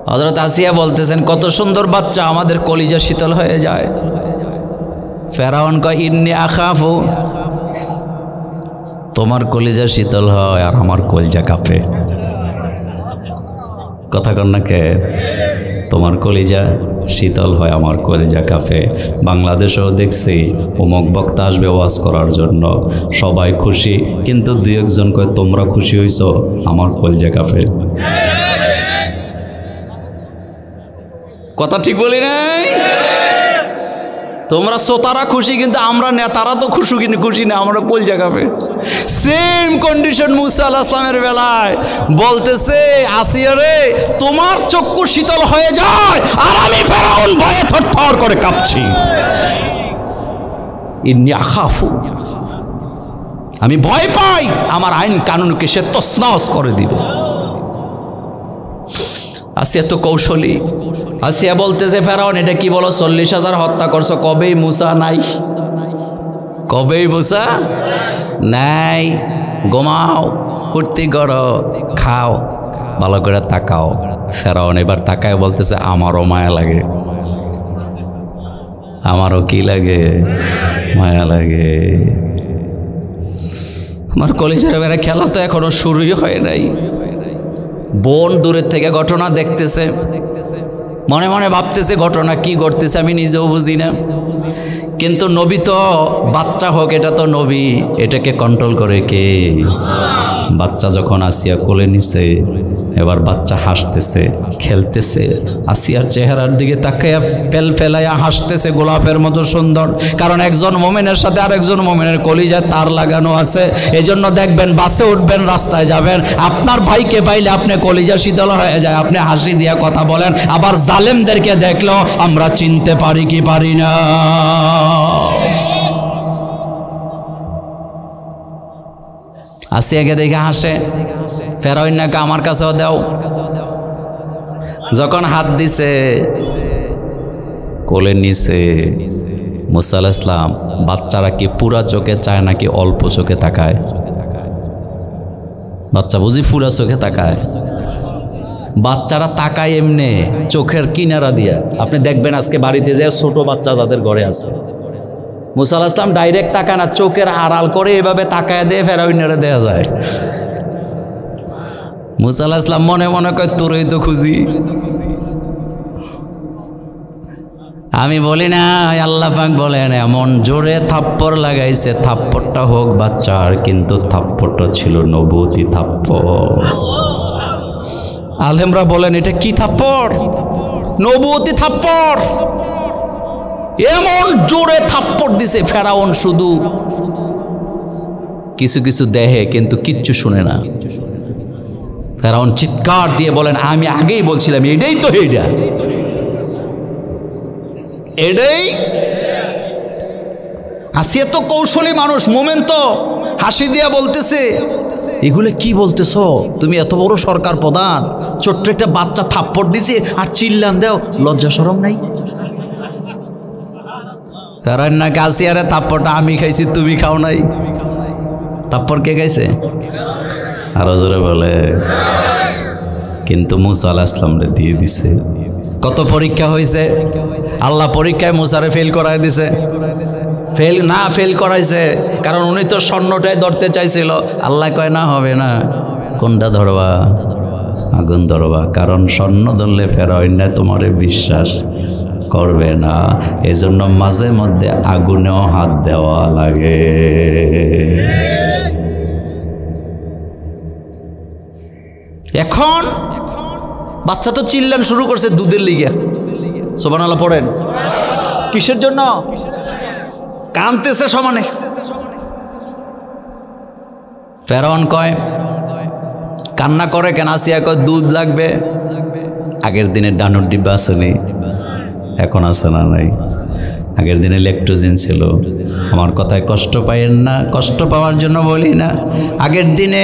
হযরত আসিয়া বলতেছেন, কত সুন্দর বাচ্চা, আমাদের কলিজা শীতল হয়ে যায়। ফেরাউন কয় ইন্নী আখাফু, তোমার কলিজা শীতল হয় আর আমার কলিজা কাঁপে। কথা কন না কে? তোমার কলিজা শীতল হয়, আমার কলিজা কাঁপে। বাংলাদেশেও দেখছি অমুক বক্তা আসবে ওয়াজ করার জন্য, সবাই খুশি, কিন্তু 2-1 কয় তোমরা খুশি হইছো, আমার কলিজা কাঁপে। কথা ঠিক বলি নাই? তোমরা শ্রোতারা খুশি, কিন্তু আমরা নেতারা তো খুশি না, আমরা কোল জায়গাবে। সেম কন্ডিশন মুসা আলাইহিস সালামের বেলায়, বলতেছে আসিয়া রে তোমার চক্ষু শীতল হয়ে যায় আর আমি ফেরাউন ভয়ে থরথর করে কাঁপছি। ইন্নী আখাফু, আমি ভয় পাই আমার আইন কানুনকে সে তছনছ করে দিবে। আসিয়া তো কৌশলী। আসিয়া বলতেছে ফেরাউন এটা কি বলো, 40,000 হত্যা করছো, কবেই মুসা নাই, কবেই মুসা নাই, ঘুমাও, ফুর্তি করো, খাও, ভালো করে তাকাও। ফেরাউন এবার তাকায় বলতেছে আমারও মায়া লাগে, আমারও কি লাগে, মায়া লাগে। আমার কলেজের বেলা খেলা তো এখনো শুরুই হয় নাই। বোন দূরের থেকে ঘটনা দেখতেছে, মনে মনে ভাবতেছে ঘটনা কি ঘটতেছে আমি নিজেও বুঝি না, কিন্তু নবী তো বাচ্চা হোক, এটা তো নবী, এটাকে কন্ট্রোল করে কে? বাচ্চা যখন আসিয়া কোলে নিছে, এবার বাচ্চা হাসতেছে, খেলতেছে, আসিয়ার চেহারার দিকে তাকাইয়া ফেলাইয়া হাসতেছে, গোলাপের মতো সুন্দর। কারণ একজন মোমেনের সাথে আরেকজন মোমেনের কলিজায় তার লাগানো আছে। এজন্য দেখবেন বাসে উঠবেন, রাস্তায় যাবেন, আপনার ভাইকে পাইলে আপনি কলিজা শীতল হয়ে যায়, আপনি হাসি দিয়া কথা বলেন। আবার জালেমদেরকে দেখলেও আমরা চিনতে পারি কি পারি না? আসিয়াকে দেখে হাসে, ফেরাউন নাকি আমার কাছেও দাও। যখন হাত দিছে কোলে নিছে মুসা আলাইহিস সালাম, বাচ্চারা কি পুরা চোখে চায় নাকি অল্প চোখে তাকায়? বাচ্চা বুঝি পুরা চোখে তাকায়? বাচ্চারা তাকায় এমনি চোখের কিনারা দিয়া। আপনি দেখবেন আজকে বাড়িতে যে ছোট বাচ্চা যাদের ঘরে আছে, মুসা আলাইহিস সালাম ডাইরেক্ট তাকায় না, চোখের আড়াল করে এভাবে তাকায় দিয়ে ফেরাউনের দেয়া যায়। মুসা আলাইহিস সালাম মনে মনে কয় তোরই তো খুঁজি। আমি বলি না, আল্লাহ পাক বলেন এমন জোরে থাপ্পড় লাগাইছে, থাপ্পড়টা হোক বাচ্চার, কিন্তু থাপ্পড়টা ছিল নবুয়তি থাপ্পড়। আলেমরা বলেন এটা কি থাপ্পড়? নবুয়তি থাপ্পড়। এমন জোরে থাপ্পড় দিছে ফেরাউন, শুধু কিছু কিছু দেহে কিন্তু কিচ্ছু শুনে না। ফেরাউন চিৎকার দিয়ে বলেন আমি আগেই বলছিলাম এটাই তো, এটাই। আসিয়া তো কৌশলী মানুষ, মোমেন তো, হাসি দিয়া বলতেছে এগুলো কি বলতেছো তুমি? এত বড় সরকার প্রধান, ছোট্ট একটা বাচ্চা থাপ্পড় দিছে আর চিল্লান দেও, লজ্জা শরম নাই? ফেরাউন নাকি আসিয়ারে থাপ্পড়টা আমি খাইছি, তুমি খাও নাই। থাপ্পড় কে খাইছে? আরো জোরে বলে। কিন্তু মুসা আলাইহিস সালাম রে দিয়ে দিছে। কত পরীক্ষা হয়েছে, আল্লাহ পরীক্ষায় মুসারে ফেল করাই দিছে। ফেল করাইছে কারণ উনি তো স্বর্ণটাই ধরতে চাইছিল। আল্লাহ কয় না, হবে না। কোনটা ধরবা? আগুন ধরবা। কারণ স্বর্ণ ধরলে ফেরাউন তোমারে বিশ্বাস করবে না, এজন্য মাঝে মধ্যে আগুনেও হাত দেওয়া লাগে। এখন বাচ্চা তো চিল্লান শুরু করছে দুধের লিগে। সুবহানাল্লাহ পড়েন। কিসের জন্য? কাঁদতেছে সমানে। ফেরাউন কয় কান্না করে কেন? আসিয়া কয় দুধ লাগবে। আগের দিনে ডানুর ডিব্বা আছে নি, এখন আছে না নাই? আগের দিনে ল্যাকটোজেন ছিল। আমার কথায় কষ্ট পাইয়েন না, কষ্ট পাওয়ার জন্য বলি না। আগের দিনে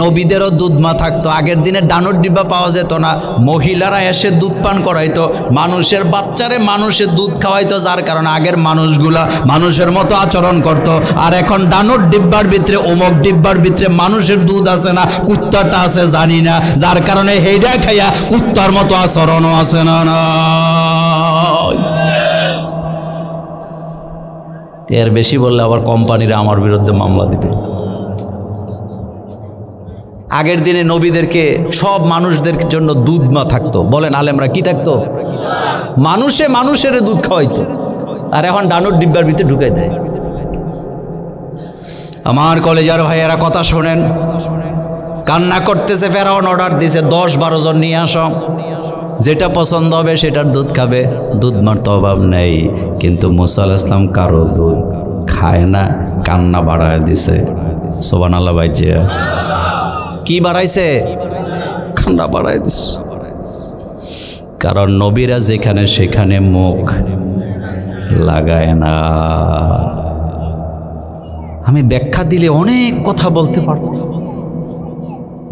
নবীদেরও দুধ মা থাকতো। আগের দিনে ডানুর ডিব্বা পাওয়া যেত না, মহিলারা এসে দুধ পান করাইতো, মানুষের বাচ্চারে মানুষের দুধ খাওয়াইতো, যার কারণে আগের মানুষগুলা মানুষের মতো আচরণ করত। আর এখন ডানুর ডিব্বার ভিতরে, অমুক ডিব্বার ভিতরে মানুষের দুধ আছে না, কুত্তাটা আছে জানি না, যার কারণে হেডা খাইয়া কুত্তার মতো আচরণও আছে না। না এর বেশি বললে আবার কোম্পানিরা আমার বিরুদ্ধে মামলা দিবে। আগের দিনে নবীদেরকে সব মানুষদের জন্য দুধ মা থাকতো। বলেন আলেমরা কি থাকতো? মানুষের দুধ খাওয়াইতো। আর এখন ডানুর ডিব্বার ভিতরে ঢুকাই দেয়। আমার কলেজার ভাইয়েরা কথা শোনেন, কান্না করতেছে। ফেরাউন অর্ডার দিছে 10-12 জন নিয়ে আসো। যেটা পছন্দ হবে সেটার দুধ খাবে, দুধ মার তো অভাব নেই। কিন্তু মুসা আলাইহিস সালাম কারো দুধ খায় না, কান্না বাড়ায় দিছে। সুবহানাল্লাহ ভাইজি, কি বাড়াইছে? কান্না বাড়ায় দিছে। কারণ নবীরা যেখানে সেখানে মুখ লাগায় না। আমি ব্যাখ্যা দিলে অনেক কথা বলতে পারব।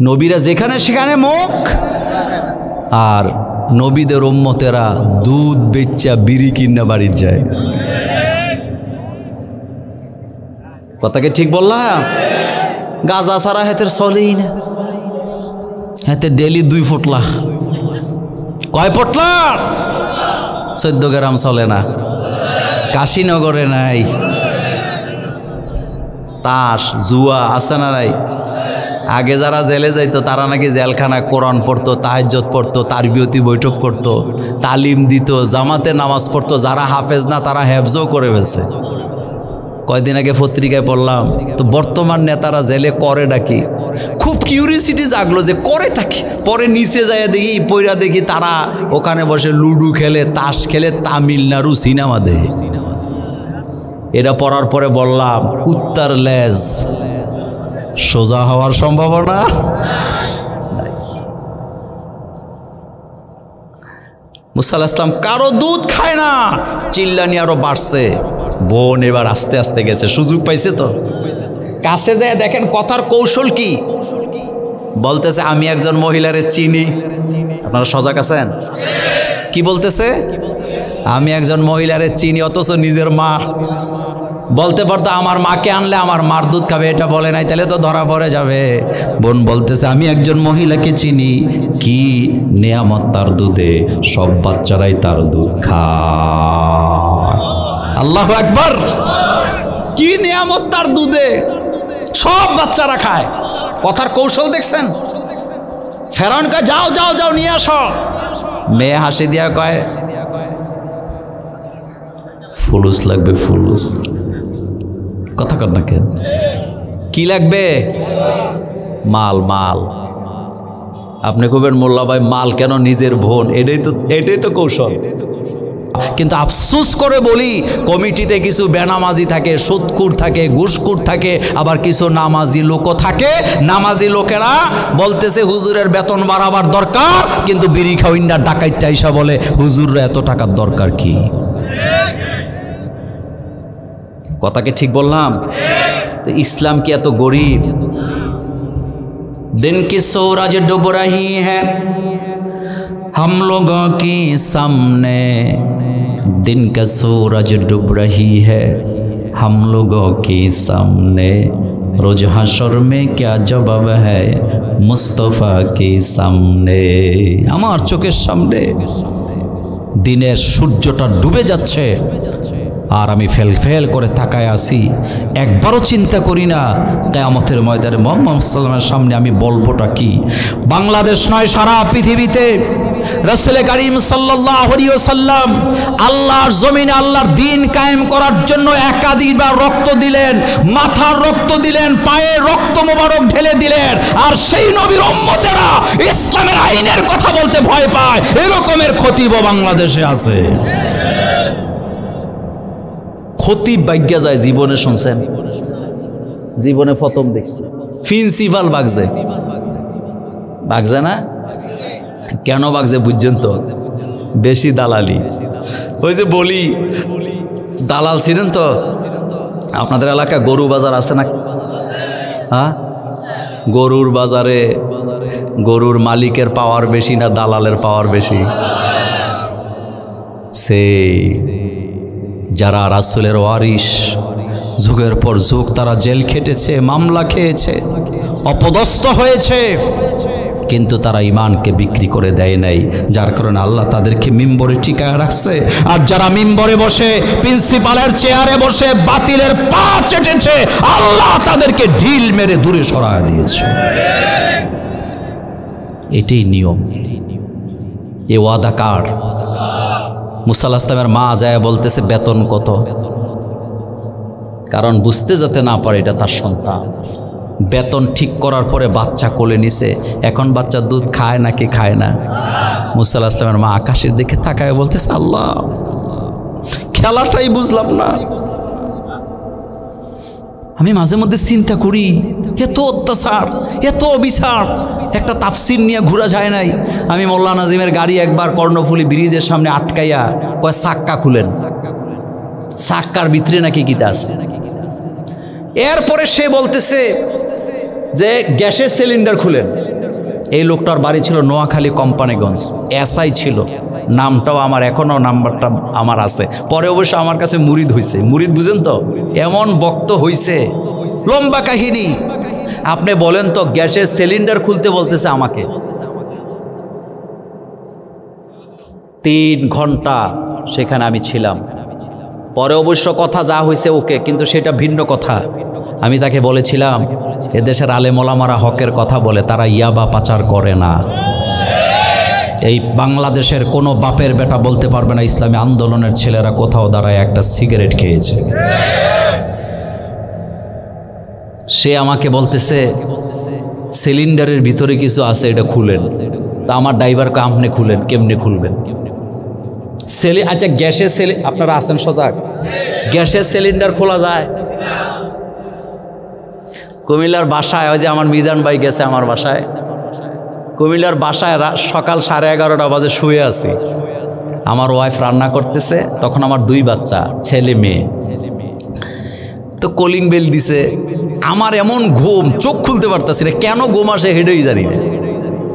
নবীরা যেখানে সেখানে মুখ, আর নবীদের উম্মতেরা দুধ বেচা বিড়ি কিনা বাড়ির যায়। কথাকে ঠিক বললাম? গাজা ছাড়া হেতের চলেই না। হেতে ডেলি 2 ফুটলা, কয় পটলা? 14 গ্রাম চলে না। কাশীনগরে নাই, তাস জুয়া আছে না নাই? আগে যারা জেলে যাইতো তারা নাকি জেলখানা কোরআন পড়তো, তাহাজ্জুদ পড়তো, তারবিয়তি বৈঠক করতো, তালিম দিত, জামাতে নামাজ পড়তো। যারা হাফেজ না তারা হেফজও করে ফেলছে। কয়দিন আগে পত্রিকায় পড়লাম তো বর্তমান নেতারা জেলে করে ডাকি। খুব কিউরিয়াসিটি জাগলো যে করেটা কি। পরে নিচে যায় দেখি, পয়রা দেখি তারা ওখানে বসে লুডু খেলে, তাস খেলে, তামিলনাড়ু সিনেমা দেয়। এটা পড়ার পরে বললাম কুত্তার লেজ সোজা হওয়ার সম্ভাবনা নাই। মুসা আলাইহিস সালাম কারো দুধ খায় না। চিল্লানি আরো বাড়ছে। বোন এবার আস্তে আস্তে গেছে, সুযোগ পাইছে তো। কাছে যায় দেখেন কথার কৌশল কি বলতেছে, আমি একজন মহিলারে চিনি। আপনারা সজাগ আছেন? কি বলতেছে? আমি একজন মহিলারে চিনি, অথচ নিজের মা। বলতে পারতো আমার মাকে আনলে আমার মার দুধ খাবে, এটা বলে নাই, তাহলে তো ধরা পড়ে যাবে। বোন বলতেছে আমি একজন মহিলাকে চিনি, কি নেয়ামত তার দুধে, সব বাচ্চারাই তার দুধ খায়। আল্লাহু আকবার! কি নিয়ামত তার দুধে, সব বাচ্চারা খায়। কথার কৌশল দেখছেন? ফেরাউন কয় যাও যাও যাও নিয়ে আসো। মেয়ে হাসি দিয়া কয় ফুলুস লাগবে, ফুলুস। কথা কর না কেন? কি লাগবে? মাল। মাল। আপনি কবেন মোল্লা ভাই মাল কেন? নিজের বোন। এটাই তো কৌশল। কিন্তু আফসোস করে বলি, কমিটিতে কিছু বেনামাজি থাকে, সুদখোর থাকে, ঘুষখোর থাকে, আবার কিছু নামাজি লোকও থাকে। নামাজি লোকেরা বলতেছে হুজুরের বেতন বাড়াবার দরকার, কিন্তু বিড়ি খাওয়িনা ডাকাইতে আইসা বলে হুজুররা এত টাকার দরকার কি? কথা কি ঠিক বললাম? তো ইসলাম কি এত গরিব? दिन की सूरज डूब रही है हम लोगों के सामने, दिन का सूरज डूब रही है हम लोगों के सामने, रोज हशर में क्या जवाब है मुस्तफा के सामने। আমার চোখের সামনে দিনের সূর্যটা ডুবে যাচ্ছে, আর আমি ফেল ফেল করে তাকায় আছি। একবারও চিন্তা করি না কিয়ামতের ময়দানে মুহাম্মদ সাল্লাল্লাহু আলাইহি ওয়াসাল্লামের সামনে আমি বলবোটা কি। বাংলাদেশ নয়, সারা পৃথিবীতে রাসূল কারীম সাল্লাল্লাহু আলাইহি ওয়াসাল্লাম আল্লাহর জমিনে আল্লাহর দ্বীন কায়েম করার জন্য একাধিকবার রক্ত দিলেন, মাথার রক্ত দিলেন, পায়ের রক্ত মোবারক ঢেলে দিলেন। আর সেই নবীর উম্মতেরা ইসলামের আইনের কথা বলতে ভয় পায়। এরকমের খতিবও বাংলাদেশে আছে। খতিব বাগ্যা যায় জীবনে, শুনছেন? জীবনে প্রথম দেখছি প্রিন্সিপাল বাগজে। বাগজে না কেন বাগজে বুঝছেন তো? বেশি দালালি। ওই যে বলি দালাল ছিলেন তো, আপনাদের এলাকায় গরু বাজার আছে না? হ্যাঁ, গরুর বাজারে গরুর মালিকের পাওয়ার বেশি না দালালের পাওয়ার বেশি? সেই যারা রাসূলের ওয়ারিস, যুগের পর যুগ তারা জেল খেটেছে, মামলা খেয়েছে, অপদস্থ হয়েছে, কিন্তু তারা ঈমানকে বিক্রি করে দেয় নাই। যার কারণে আল্লাহ তাদেরকে মিম্বরে টিকায় রাখছে। আর যারা মিম্বরে বসে, প্রিন্সিপালের চেয়ারে বসে বাতিলের পা চেটেছে, আল্লাহ তাদেরকে ঢিল মেরে দূরে সরায় দিয়েছে। এটাই নিয়ম। এ ওয়াদা কার? মুসা আলাইহিস সালামের মা যায় বলতেছে বেতন কত? কারণ বুঝতে যাতে না পারে এটা তার সন্তান। বেতন ঠিক করার পরে বাচ্চা কোলে নিছে। এখন বাচ্চা দুধ খায় নাকি খায় না? মুসা আলাইহিস সালামের মা আকাশের দিকে তাকায় বলতেছে, আল্লাহ, খেলাটাই বুঝলাম না। আমি মাঝে মধ্যে চিন্তা করি, এত অত্যাচার, এত অবিচার, একটা তাফসির নিয়ে ঘোরা যায় নাই। আমি মোল্লা নাজিমের গাড়ি একবার কর্ণফুলী ব্রিজের সামনে আটকাইয়া কয় চাক্কা খুলেন, চাক্কার ভিতরে নাকি গীতা আছে। এরপরে সে বলতেছে যে গ্যাসের সিলিন্ডার খুলেন। এই লোকটার বাড়ি ছিল নোয়াখালী কোম্পানিগঞ্জ, এসআই ছিল, নামটাও আমার এখনও নাম্বারটা আমার আছে। পরে অবশ্য আমার কাছে মুরিদ হয়েছে, মুরিদ বুঝেন তো, এমন বক্ত হয়েছে, লম্বা কাহিনী। আপনি বলেন তো, গ্যাসের সিলিন্ডার খুলতে বলতেছে আমাকে। 3 ঘন্টা সেখানে আমি ছিলাম। পরে অবশ্য কথা যা হয়েছে ওকে, কিন্তু সেটা ভিন্ন কথা। আমি তাকে বলেছিলাম, এদেশের আলেম ওলামারা হকের কথা বলে, তারা ইয়াবা পাচার করে না। এই বাংলাদেশের কোনো বাপের বেটা বলতে পারবে না ইসলামী আন্দোলনের ছেলেরা কোথাও দাঁড়ায় একটা সিগারেট খেয়েছে। সে আমাকে বলতেছে সিলিন্ডারের ভিতরে কিছু আছে, এটা খুলেন। তা আমার ড্রাইভারকে, আপনি খুলেন। কেমনে খুলবেন? আচ্ছা, গ্যাসের আপনারা আছেন সজাগ? গ্যাসের সিলিন্ডার খোলা যায়? কুমিল্লার বাসায়, ওই যে আমার মিজান ভাই গেছে আমার বাসায়, কুমিল্লার বাসায় সকাল 11:30 বাজে শুয়ে আছি। আমার ওয়াইফ রান্না করতেছে, তখন আমার 2 বাচ্চা, ছেলে মেয়ে। তো কলিং বেল দিছে, আমার এমন ঘুম, চোখ খুলতে পারতেছি না। কেন ঘুম আসে হেডেই জানি না।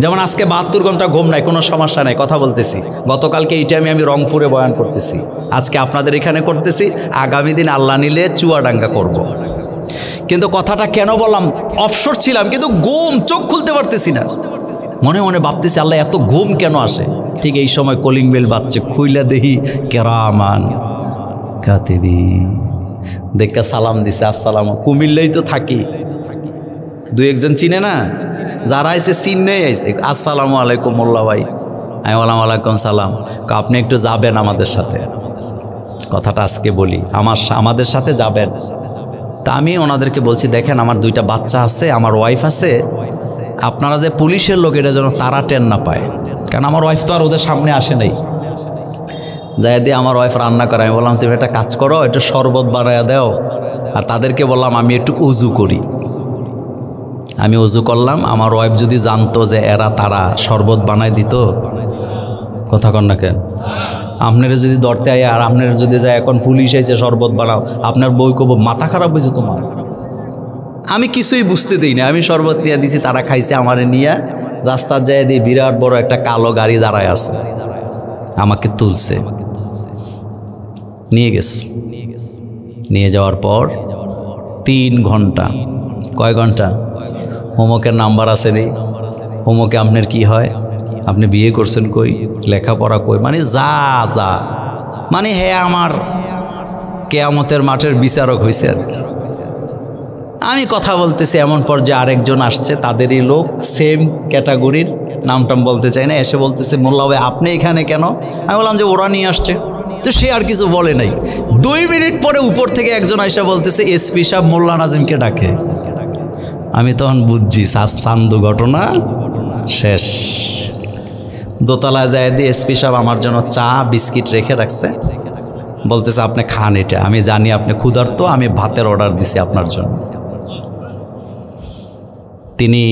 যেমন আজকে 72 ঘন্টা ঘুম নাই, কোনো সমস্যা নাই, কথা বলতেছি। গতকালকে এই টাইমে আমি রংপুরে বয়ান করতেছি, আজকে আপনাদের এখানে করতেছি, আগামী দিন আল্লাহ নিলে চুয়াডাঙ্গা করব। কিন্তু কথাটা কেন বললাম, অবসর ছিলাম, কিন্তু ঘুম, চোখ খুলতে পারতেছি না। মনে মনে ভাবতেছি, আল্লাহ এত ঘুম কেন আসে? ঠিক এই সময় কলিং বেল বাজছে, খুইলা দেহি কেরামান কাতিবিন। দেখা সালাম দিছে, আসসালাম। কুমিল্লাই তো থাকি, 2-1 চিনে না, যারা আইসে চিন্নেই আইসে, আসসালামু আলাইকুম মোল্লা ভাই। আমি বললাম ওয়ালাইকুম সালাম। আপনি একটু যাবেন আমাদের সাথে? কথাটা আজকে বলি, আমাদের সাথে যাবেন? তা আমি ওনাদেরকে বলছি, দেখেন আমার 2টা বাচ্চা আছে, আমার ওয়াইফ আছে, আপনারা যে পুলিশের লোক, এটা যেন তারা টেন না পায়। কারণ আমার ওয়াইফ তো আর ওদের সামনে আসে নাই। যাই দিয়ে আমার ওয়াইফ রান্না করে। আমি বললাম, তুমি একটা কাজ করো, একটু শরবত বানায়া দাও। আর তাদেরকে বললাম আমি একটু উজু করি। আমি উজু করলাম। আমার ওয়াইফ যদি জানতো যে তারা শরবত বানায় দিত, কথা কন না কেন? আপনারা যদি ধরতে আয়, আর আপনারা যদি যায় এখন পুলিশ আইছে শরবত বানাও, আপনার বই কব মাথা খারাপ হয়েছে তোমার। আমি কিছুই বুঝতে দিই না, আমি শরবত নিয়ে দিছি, তারা খাইছে। আমারে নিয়ে রাস্তার যায় দিয়ে বিরাট বড় একটা কালো গাড়ি দাঁড়ায় আছে, আমাকে তুলছে, নিয়ে গেছে। নিয়ে যাওয়ার পর 3 ঘন্টা, কয় ঘন্টা? হোমওয়ার্কের নাম্বার আছে রে, হোমওয়ার্কে আপনার কি হয়, আপনি বিয়ে করছেন কই, লেখাপড়া কই, মানে যা যা, মানে হ্যাঁ আমার কেয়ামতের মাঠের বিচারক হয়েছে আর কি। আমি কথা বলতেছি, এমন পর্যায়ে আরেকজন আসছে, তাদেরই লোক, সেম ক্যাটাগরির, নামটাম বলতে চাই না, এসে বলতেছে, মোল্লা ভাই আপনি এখানে কেন? আমি বললাম যে ওরা নিয়ে আসছে। তো সে আর কিছু বলে নাই। 2 মিনিট পরে উপর থেকে একজন আইসা বলতেছে, এসপি সাহেব মোল্লা নাজিমকে ডাকে। আমি তখন বুঝছি সান্দু ঘটনা শেষ। দোতলায় যায় দিয়ে এসপি সাহেব আমার জন্য চা বিস্কিট রেখে রাখছে, বলতেছে আপনি খান এটা, আমি জানি আপনি ক্ষুধার্ত, আমি ভাতের অর্ডার দিছি আপনার জন্য। তিনি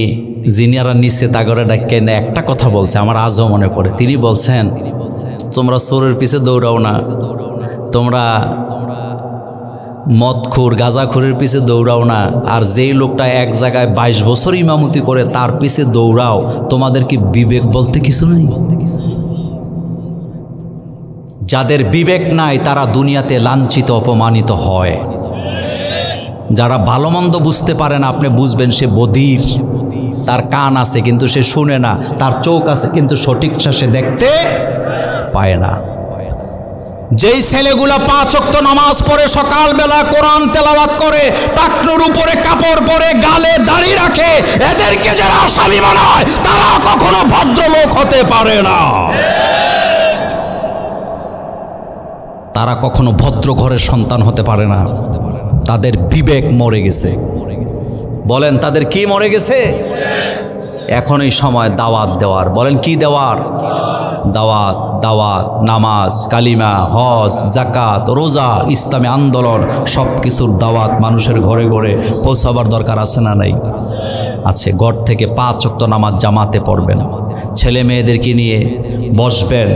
জিনিয়ারা নিচে তাগরে ডাকে না একটা কথা বলছে, আমার আজও মনে পড়ে। তিনি বলছেন, তোমরা চোরের পিছে দৌড়াও না, তোমরা মদখোর গাঁজাখোরের পিছে দৌড়াও না, আর যেই লোকটা এক জায়গায় 22 বছর ইমামতি করে তার পিছে দৌড়াও, তোমাদের কি বিবেক বলতে কিছু নেই? যাদের বিবেক নাই তারা দুনিয়াতে লাঞ্ছিত অপমানিত হয়। যারা ভালো মন্দ বুঝতে পারে না, আপনি বুঝবেন সে বধির, তার কান আছে কিন্তু সে শুনে না, তার চোখ আছে কিন্তু সঠিকটা সে দেখতে পায় না। যেই ছেলেগুলা 5 ওয়াক্ত নামাজ পড়ে, সকালবেলা কোরআন তেলাওয়াত করে, টাকনুর উপরে কাপড় পরে, গালে দাড়ি রাখে, এদেরকে যারা আসামি বানায় তারা কখনো ভদ্রলোক হতে পারে না। তারা কখনো ভদ্র ঘরের সন্তান হতে পারে না। তাদের বিবেক মরে গেছে। বলেন তাদের কি মরে গেছে? এখনই সময় দাওয়াত দেওয়ার। বলেন কি দেওয়ার? দাওয়াত দাওয়াত, নামাজ, কালিমা, হজ, জাকাত, রোজা, ইসলামী আন্দোলন, সব কিছুর দাওয়াত মানুষের ঘরে ঘরে পৌঁছাবার দরকার আছে না নাই? আছে। ঘর থেকে 5 ওয়াক্ত নামাজ জামাতে পড়বেন, ছেলে মেয়েদেরকে নিয়ে বসবেন,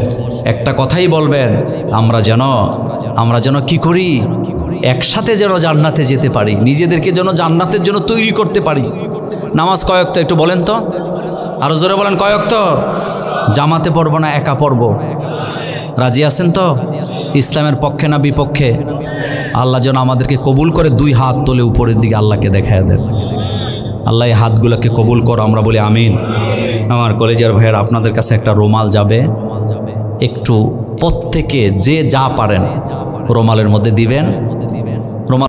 একটা কথাই বলবেন, আমরা যেন কি করি, একসাথে যেন জান্নাতে যেতে পারি, নিজেদেরকে যেন জান্নাতের জন্য তৈরি করতে পারি। নামাজ কয় ওয়াক্ত একটু বলেন তো, আরো জোরে বলেন, কয় ওয়াক্ত? জামাতে পড়ব না একা পড়ব? রাজি আছেন তো? ইসলামের পক্ষে না বিপক্ষে? আল্লাহ যেন আমাদেরকে কবুল করে, 2 হাত তোলে উপরের দিকে আল্লাহকে দেখায় দেন। আল্লাহ এই হাতগুলোকে কবুল করো, আমরা বলি আমিন। আমার কলেজের ভাইয়ের, আপনাদের কাছে একটা রুমাল যাবে, একটু প্রত্যেকে যে যা পারেন রুমালের মধ্যে দিবেন।